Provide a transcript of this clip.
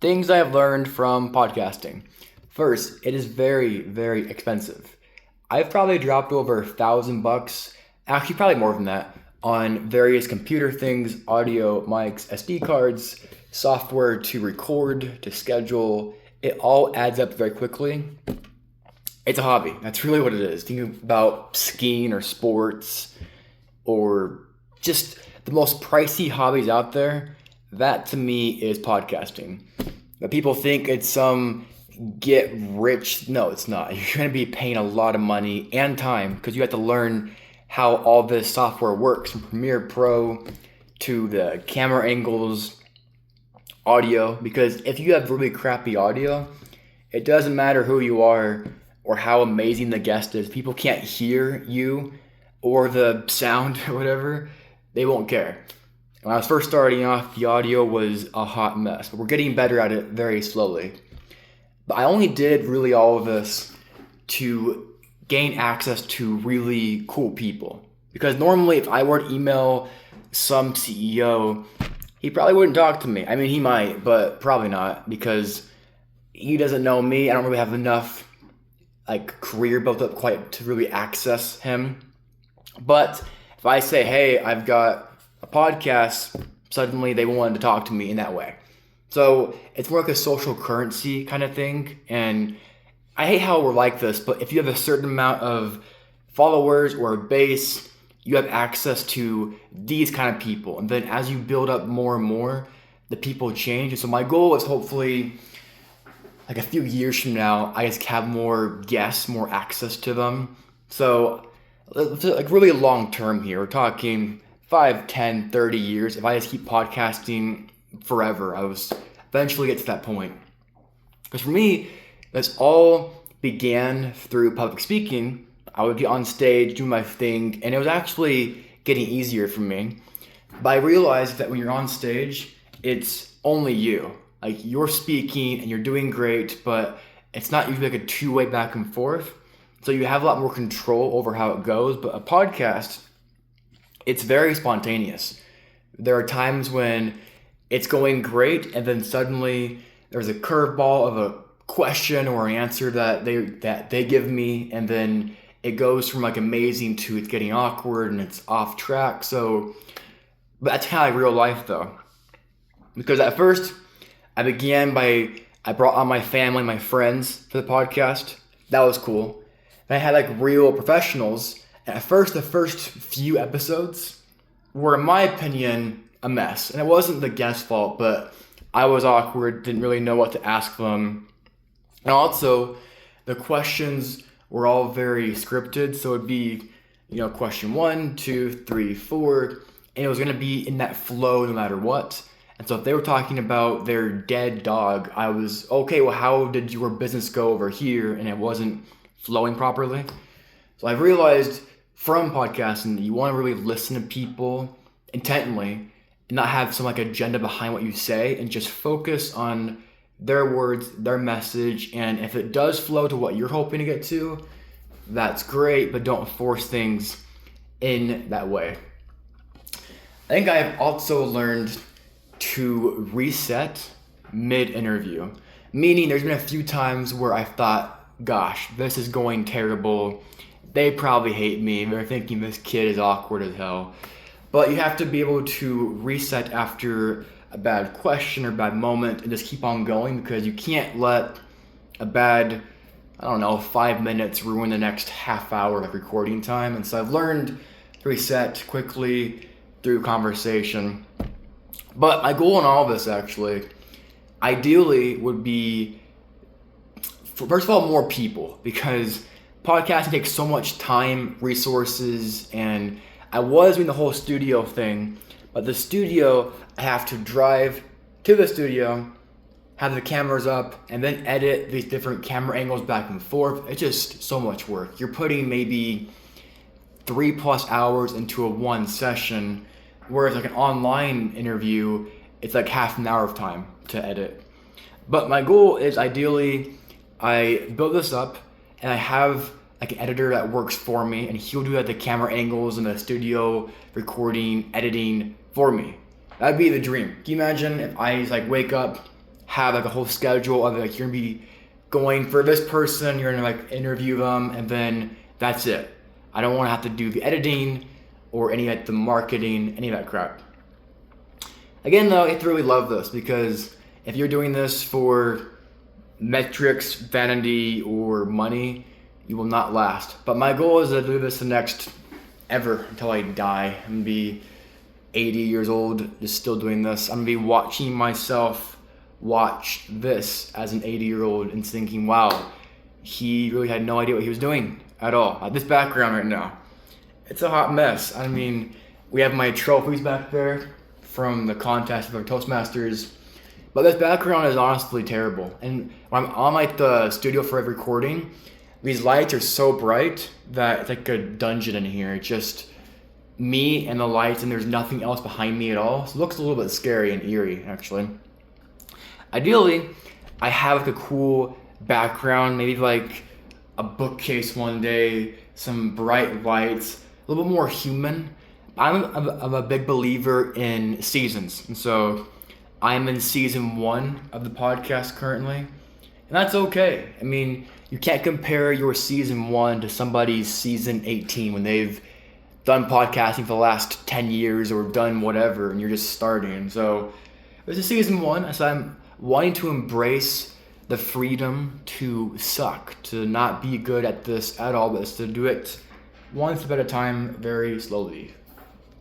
Things I've learned from podcasting. First, it is very, very expensive. I've probably dropped over $1,000, actually probably more than that, on various computer things, audio, mics, SD cards, software to record, to schedule. It all adds up very quickly. It's a hobby. That's really what it is. Thinking about skiing or sports or just the most pricey hobbies out there, that to me is podcasting. But people think it's some get rich. No, it's not. You're going to be paying a lot of money and time because you have to learn how all this software works, from Premiere Pro to the camera angles, audio. Because if you have really crappy audio, it doesn't matter who you are or how amazing the guest is. People can't hear you or the sound or whatever. They won't care. When I was first starting off, the audio was a hot mess, but we're getting better at it very slowly. But I only did really all of this to gain access to really cool people. Because normally if I were to email some CEO, he probably wouldn't talk to me. I mean, he might, but probably not, because he doesn't know me. I don't really have enough career built up quite to really access him. But if I say, hey, I've got a podcast, suddenly they wanted to talk to me in that way. So it's more like a social currency kind of thing. And I hate how we're like this, but if you have a certain amount of followers or a base, you have access to these kind of people. And then as you build up more and more, the people change. And so my goal is hopefully a few years from now, I just have more guests, more access to them. So really long term here, we're talking 5, 10, 30 years. If I just keep podcasting forever, I was eventually get to that point. Because for me, this all began through public speaking. I would get on stage, do my thing, and it was actually getting easier for me. But I realized that when you're on stage, it's only you. You're speaking and you're doing great, but it's not usually a two-way back and forth. So you have a lot more control over how it goes. But a podcast, it's very spontaneous. There are times when it's going great, and then suddenly there's a curveball of a question or an answer that they give me, and then it goes from amazing to it's getting awkward and it's off track. So, but that's kind of real life though, because at first I brought on my family, my friends for the podcast. That was cool. And I had real professionals. And at first, the first few episodes were, in my opinion, a mess. And it wasn't the guest's fault, but I was awkward, didn't really know what to ask them. And also, the questions were all very scripted. So it'd be, question 1, 2, 3, 4. And it was going to be in that flow no matter what. And so if they were talking about their dead dog, I was, okay, well, how did your business go over here? And it wasn't flowing properly. So I've realized from podcasting that you want to really listen to people intently and not have some agenda behind what you say, and just focus on their words, their message. And if it does flow to what you're hoping to get to, that's great, but don't force things in that way. I think I've also learned to reset mid-interview. Meaning there's been a few times where I thought, gosh, this is going terrible. They probably hate me. They're thinking this kid is awkward as hell. But you have to be able to reset after a bad question or bad moment and just keep on going, because you can't let a bad, 5 minutes ruin the next half hour of recording time. And so I've learned to reset quickly through conversation. But my goal in all of this, actually, ideally would be, first of all, more people, because podcasting takes so much time, resources, and I was doing the whole studio thing, but the studio, I have to drive to the studio, have the cameras up, and then edit these different camera angles back and forth. It's just so much work. You're putting maybe 3+ hours into one session, whereas an online interview, it's half an hour of time to edit. But my goal is, ideally, I build this up and I have an editor that works for me, and he'll do the camera angles and the studio recording, editing for me. That'd be the dream. Can you imagine if I just wake up, have like a whole schedule of like you're gonna be going for this person, you're gonna like interview them, and then that's it. I don't want to have to do the editing or any of the marketing, any of that crap. Again, though, you have to really love this, because if you're doing this for metrics, vanity, or money, you will not last. But my goal is to do this the next ever until I die. I'm gonna be 80 years old, just still doing this. I'm gonna be watching myself watch this as an 80-year-old and thinking, wow, he really had no idea what he was doing at all. This background right now, it's a hot mess. I mean, we have my trophies back there from the contest of our Toastmasters, but this background is honestly terrible. And when I'm on like the studio for a recording, these lights are so bright that it's like a dungeon in here. It's just me and the lights, and there's nothing else behind me at all. So it looks a little bit scary and eerie, actually. Ideally, I have like a cool background, maybe like a bookcase one day, some bright lights, a little bit more human. I'm a big believer in seasons, and so I'm in season 1 of the podcast currently, and that's okay. I mean, you can't compare your season 1 to somebody's season 18 when they've done podcasting for the last 10 years or done whatever, and you're just starting. So this is season 1, so I'm wanting to embrace the freedom to suck, to not be good at this at all, but to do it one step at a time, very slowly.